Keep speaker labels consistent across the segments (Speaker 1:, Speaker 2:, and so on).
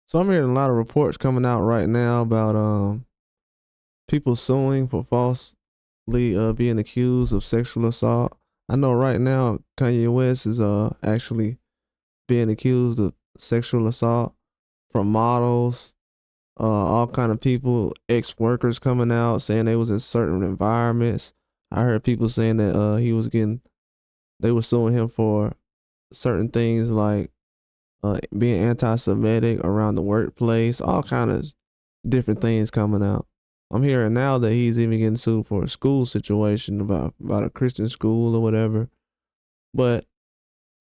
Speaker 1: So I'm hearing a lot of reports coming out right now about people suing for falsely being accused of sexual assault. I know right now Kanye West is actually being accused of sexual assault from models, all kind of people, ex-workers coming out saying they was in certain environments. I heard people saying that they were suing him for certain things like being anti-Semitic around the workplace, all kind of different things coming out. I'm hearing now that he's even getting sued for a school situation about a Christian school or whatever. But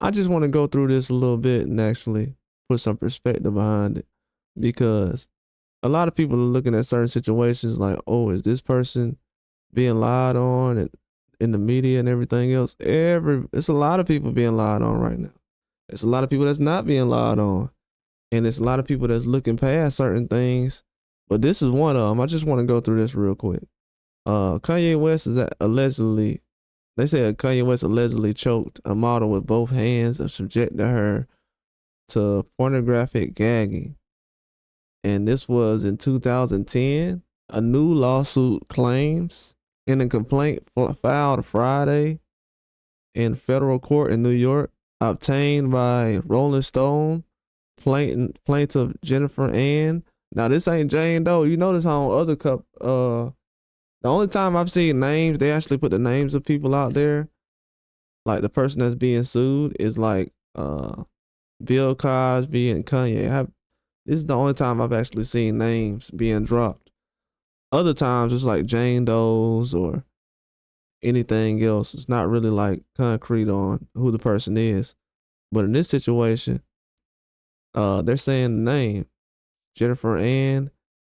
Speaker 1: I just want to go through this a little bit and actually put some perspective behind it because a lot of people are looking at certain situations like, oh, is this person being lied on and in the media and everything else? It's a lot of people being lied on right now. It's a lot of people that's not being lied on. And it's a lot of people that's looking past certain things. But this is one of them. I just want to go through this real quick. Kanye West is allegedly, they said Kanye West allegedly choked a model with both hands and subjected her to pornographic gagging. And this was in 2010. A new lawsuit claims in a complaint filed Friday in federal court in New York, obtained by Rolling Stone, plaintiff Jennifer Ann. Now this ain't Jane Doe. You notice how on other the only time I've seen names, they actually put the names of people out there. Like the person that's being sued is like Bill Cosby and Kanye. This is the only time I've actually seen names being dropped. Other times it's like Jane Doe's or anything else. It's not really like concrete on who the person is. But in this situation, they're saying the name Jennifer Ann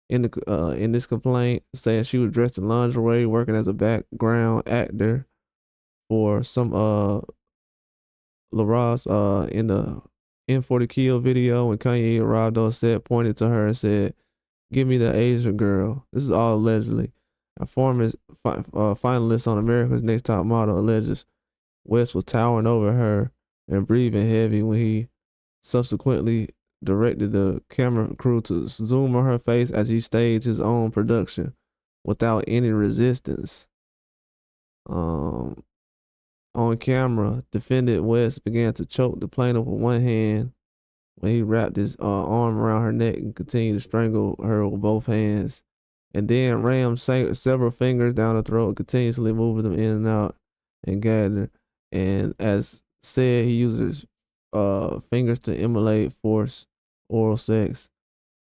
Speaker 1: in this complaint, saying she was dressed in lingerie, working as a background actor for some LaRosse in the N40 Kill video. When Kanye arrived on set, pointed to her and said, "Give me the Asian girl." This is all allegedly. A former finalist on America's Next Top Model alleges West was towering over her and breathing heavy when he subsequently directed the camera crew to zoom on her face as he staged his own production without any resistance. On camera, defendant West began to choke the plaintiff with one hand when he wrapped his arm around her neck and continued to strangle her with both hands, and then rammed several fingers down her throat, continuously moving them in and out and gagged her. And as said, he uses fingers to emulate force oral sex.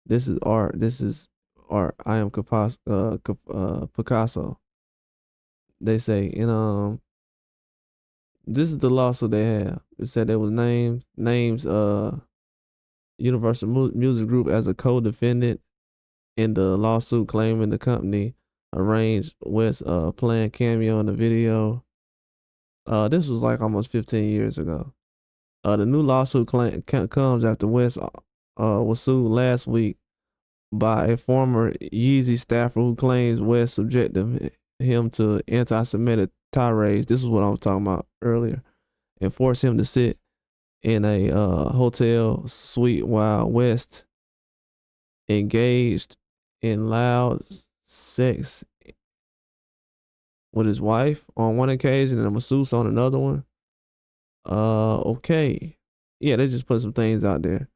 Speaker 1: This is art. This is art. I am Picasso. They say, and this is the lawsuit they have. It said there was names Universal Music Group as a co-defendant in the lawsuit, claiming the company arranged West playing cameo in the video. This was like almost 15 years ago. The new lawsuit comes after West was sued last week by a former Yeezy staffer who claims West subjected him to anti-Semitic tirades. This is what I was talking about earlier, and forced him to sit in a hotel suite while West engaged in loud sex with his wife on one occasion and a masseuse on another one. Okay. Yeah, they just put some things out there.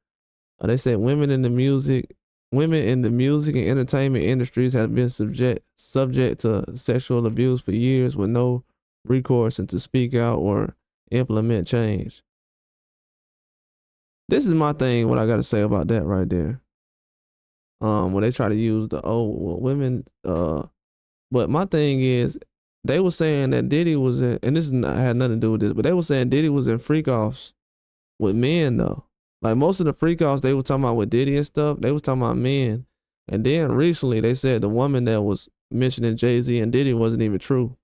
Speaker 1: They said women in the music and entertainment industries have been subject to sexual abuse for years with no recourse and to speak out or implement change. This is my thing, what I gotta say about that right there. When they try to use women, but my thing is, they were saying that Diddy was in, and had nothing to do with this, but they were saying Diddy was in freak offs with men though. Like most of the freak offs they were talking about with Diddy and stuff, they was talking about men. And then recently they said the woman that was mentioning Jay-Z and Diddy wasn't even true.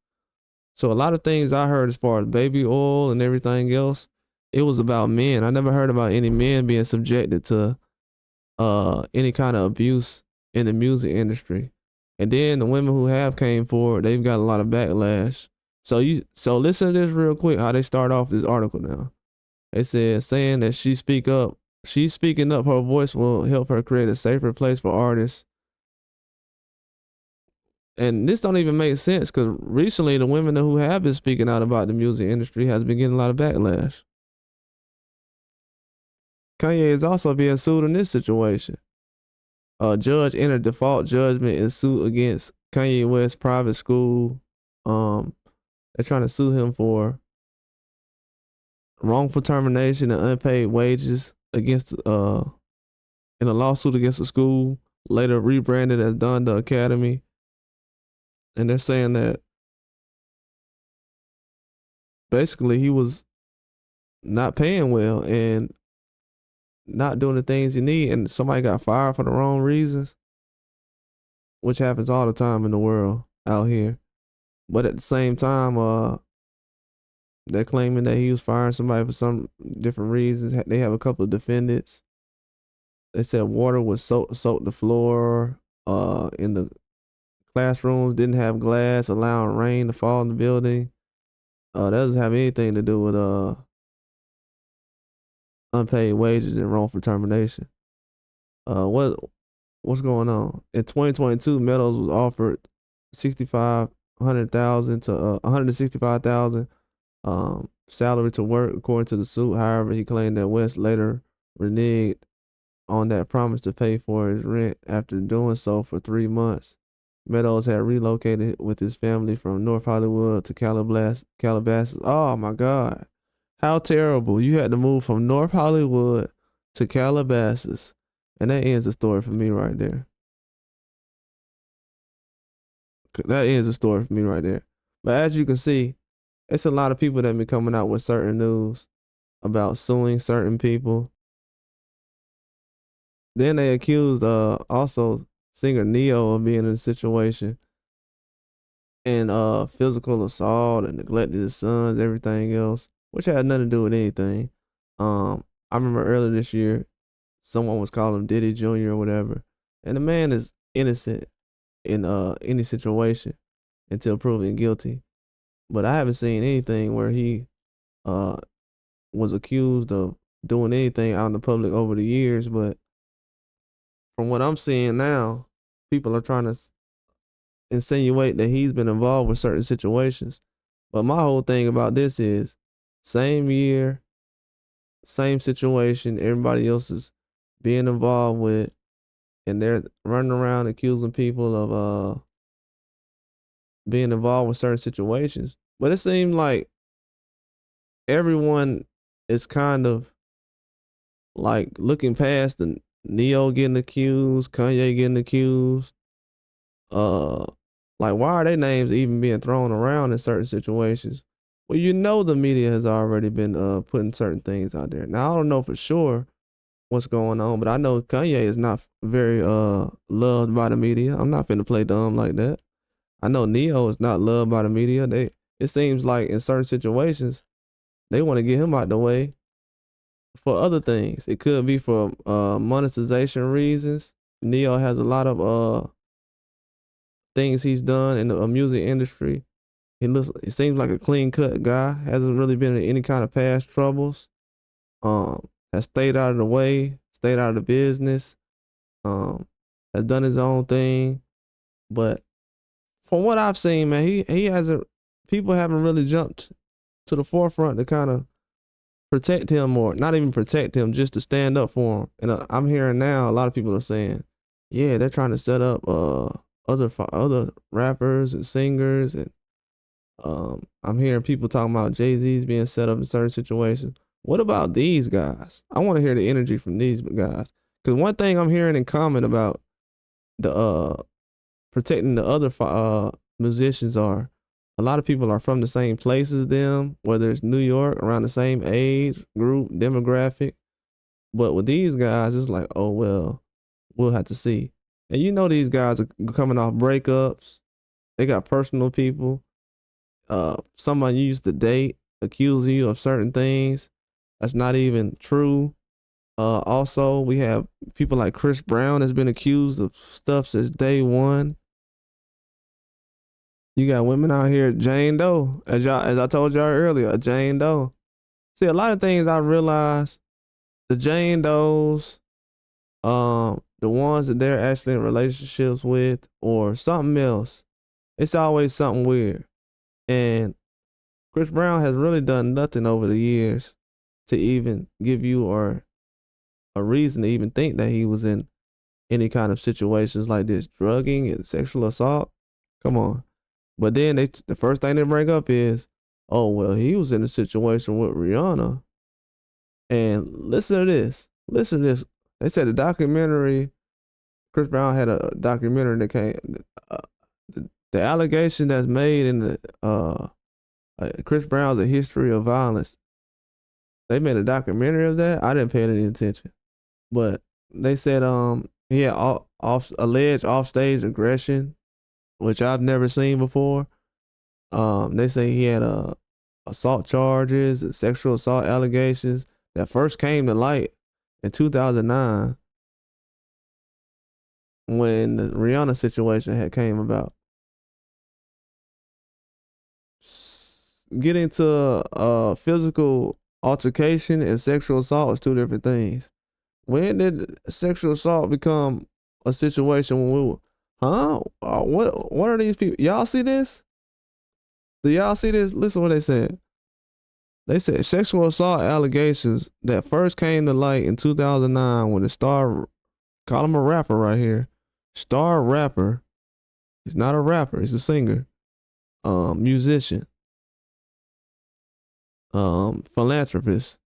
Speaker 1: So a lot of things I heard as far as baby oil and everything else, it was about men. I never heard about any men being subjected to any kind of abuse in the music industry. And then the women who have came forward, they've got a lot of backlash. So listen to this real quick, how they start off this article now. They said, saying that she speak up She's speaking up. Her voice will help her create a safer place for artists. And this don't even make sense because recently the women who have been speaking out about the music industry has been getting a lot of backlash. Kanye is also being sued in this situation. A judge entered default judgment in suit against Kanye West's private school. They're trying to sue him for wrongful termination and unpaid wages against in a lawsuit against the school, later rebranded as Donda Academy. And they're saying that basically he was not paying well and not doing the things he need, and somebody got fired for the wrong reasons, which happens all the time in the world out here. But at the same time, they're claiming that he was firing somebody for some different reasons. They have a couple of defendants. They said water was soaked the floor in the classrooms, didn't have glass, allowing rain to fall in the building. That doesn't have anything to do with unpaid wages and wrongful termination. What's going on? In 2022, Meadows was offered 6,500,000 to 165,000 salary to work, according to the suit. However, he claimed that West later reneged on that promise to pay for his rent after doing so for 3 months. Meadows had relocated with his family from North Hollywood to Calabasas. Oh my God. How terrible. You had to move from North Hollywood to Calabasas. And that ends the story for me right there. That ends the story for me right there. But as you can see, it's a lot of people that been coming out with certain news about suing certain people. Then they accused also singer Neo of being in a situation and physical assault and neglected his sons, everything else, which had nothing to do with anything. I remember earlier this year, someone was calling him Diddy Jr. or whatever, and the man is innocent in any situation until proven guilty. But I haven't seen anything where he was accused of doing anything out in the public over the years. But from what I'm seeing now, people are trying to insinuate that he's been involved with certain situations. But my whole thing about this is same year, same situation, everybody else is being involved with, and they're running around accusing people of being involved with certain situations. But it seems like everyone is kind of like looking past the Neo getting accused, Kanye getting accused. Like why are their names even being thrown around in certain situations? Well, you know the media has already been putting certain things out there. Now I don't know for sure what's going on, but I know Kanye is not very loved by the media. I'm not finna play dumb like that. I know Neo is not loved by the media. It seems like in certain situations they want to get him out the way for other things. It could be for monetization reasons. Neo has a lot of things he's done in the music industry. It seems like a clean cut guy. Hasn't really been in any kind of past troubles. Has stayed out of the way, stayed out of the business. Has done his own thing. But from what I've seen, man, he hasn't. People haven't really jumped to the forefront to kind of protect him, or not even protect him, just to stand up for him. And I'm hearing now a lot of people are saying, yeah, they're trying to set up other rappers and singers, and I'm hearing people talking about jayz being set up in certain situations. What about these guys? I want to hear the energy from these guys, because one thing I'm hearing in common about the protecting the other musicians are a lot of people are from the same place as them, whether it's New York, around the same age group, demographic. But with these guys, it's like, oh, well, we'll have to see. And you know these guys are coming off breakups. They got personal people. Someone you used to date accusing you of certain things that's not even true. Also, we have people like Chris Brown has been accused of stuff since day one. You got women out here, Jane Doe, as I told y'all earlier, Jane Doe. See, a lot of things I realized the Jane Does, the ones that they're actually in relationships with, or something else. It's always something weird. And Chris Brown has really done nothing over the years to even give you or a reason to even think that he was in any kind of situations like this, drugging and sexual assault. Come on. But then the first thing they bring up is, oh well, he was in a situation with Rihanna. And listen to this. Listen to this. They said the documentary. Chris Brown had a documentary that came. Uh, the allegation that's made in the Chris Brown's A History of Violence. They made a documentary of that. I didn't pay any attention, but they said he had alleged offstage aggression, which I've never seen before. They say he had assault charges and sexual assault allegations that first came to light in 2009 when the Rihanna situation had came about. Getting to physical altercation and sexual assault is two different things. When did sexual assault become a situation when we were, what are these people? Y'all see this? Do y'all see this? Listen to what they said. They said sexual assault allegations that first came to light in 2009 when the star, call him a rapper right here, star rapper, he's not a rapper, he's a singer, musician, philanthropist.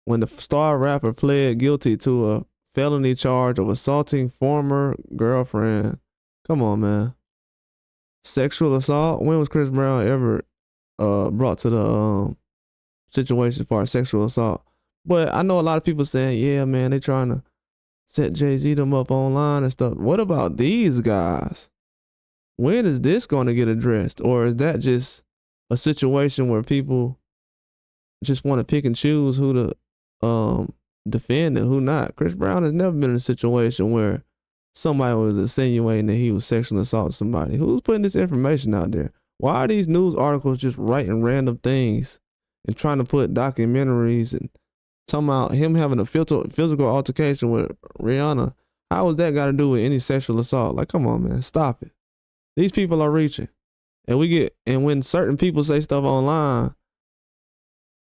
Speaker 1: When the star rapper pled guilty to a felony charge of assaulting former girlfriend. Come on, man. Sexual assault? When was Chris Brown ever brought to the situation for sexual assault? But I know a lot of people saying, yeah, man, they trying to set Jay-Z them up online and stuff. What about these guys? When is this going to get addressed? Or is that just a situation where people just want to pick and choose who to defend and who not? Chris Brown has never been in a situation where somebody was insinuating that he was sexually assaulting somebody. Who's putting this information out there? Why are these news articles just writing random things and trying to put documentaries and talking about him having a physical altercation with Rihanna? How has that got to do with any sexual assault? Like, come on, man, stop it. These people are reaching, and when certain people say stuff online,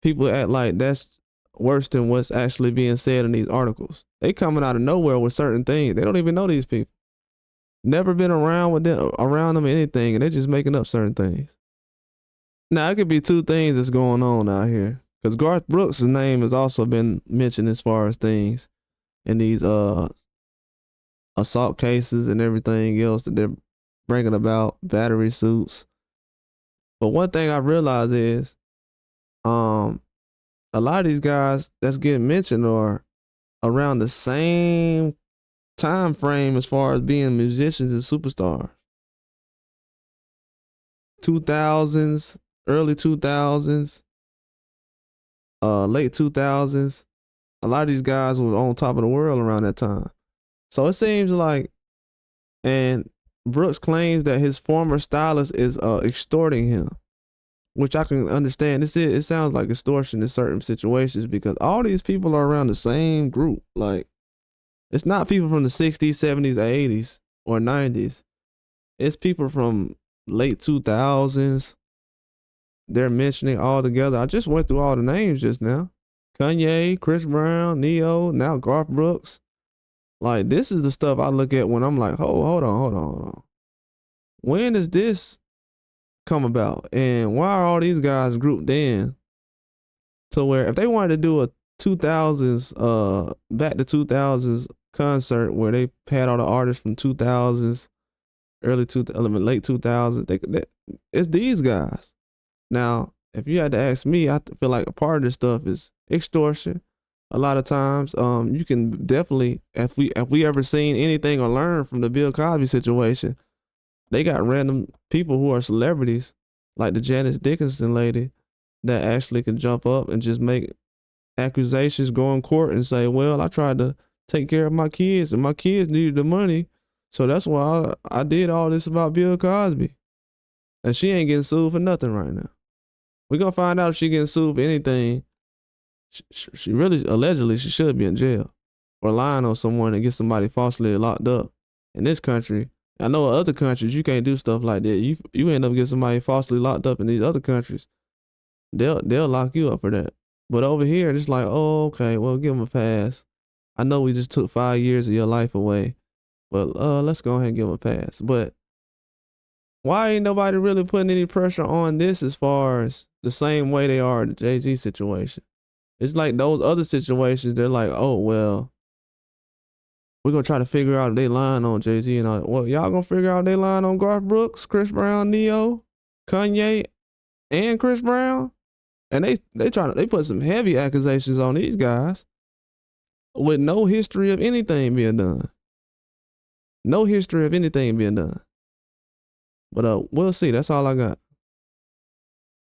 Speaker 1: people act like that's worse than what's actually being said in these articles. They coming out of nowhere with certain things. They don't even know these people. Never been around them or anything, and they're just making up certain things. Now, it could be two things that's going on out here. Because Garth Brooks' name has also been mentioned as far as things in these assault cases and everything else that they're bringing about, battery suits. But one thing I realize is a lot of these guys that's getting mentioned are around the same time frame as far as being musicians and superstars. 2000s, early 2000s, late 2000s. A lot of these guys were on top of the world around that time. So it seems like, and Brooks claims that his former stylist is extorting him, which I can understand. It sounds like extortion in certain situations because all these people are around the same group. Like, it's not people from the 60s, 70s, 80s, or 90s. It's people from late 2000s. They're mentioning all together. I just went through all the names just now. Kanye, Chris Brown, Neo, now Garth Brooks. Like, this is the stuff I look at when I'm like, hold on. When does this come about? And why are all these guys grouped in to where if they wanted to do a 2000s, back to 2000s concert where they had all the artists from 2000s, late 2000s, it's these guys. Now, if you had to ask me, I feel like a part of this stuff is extortion. A lot of times, you can definitely, if we ever seen anything or learned from the Bill Cosby situation, they got random people who are celebrities, like the Janice Dickinson lady, that actually can jump up and just make accusations, go in court and say, well, I tried to take care of my kids and my kids needed the money. So that's why I did all this about Bill Cosby. And she ain't getting sued for nothing right now. We're going to find out if she getting sued for anything She really allegedly she should be in jail for lying on someone and get somebody falsely locked up. In this country, I know in other countries you can't do stuff like that. You end up getting somebody falsely locked up in these other countries. They'll lock you up for that. But over here, it's like, oh, okay, well, give them a pass. I know we just took 5 years of your life away, but let's go ahead and give them a pass. But why ain't nobody really putting any pressure on this as far as the same way they are in the Jay-Z situation? It's like those other situations, they're like, oh, well, we're going to try to figure out if they lying on Jay-Z and all that. Well, y'all going to figure out if they lying on Garth Brooks, Chris Brown, Neo, Kanye, and Chris Brown? And they put some heavy accusations on these guys with no history of anything being done. No history of anything being done. But we'll see. That's all I got.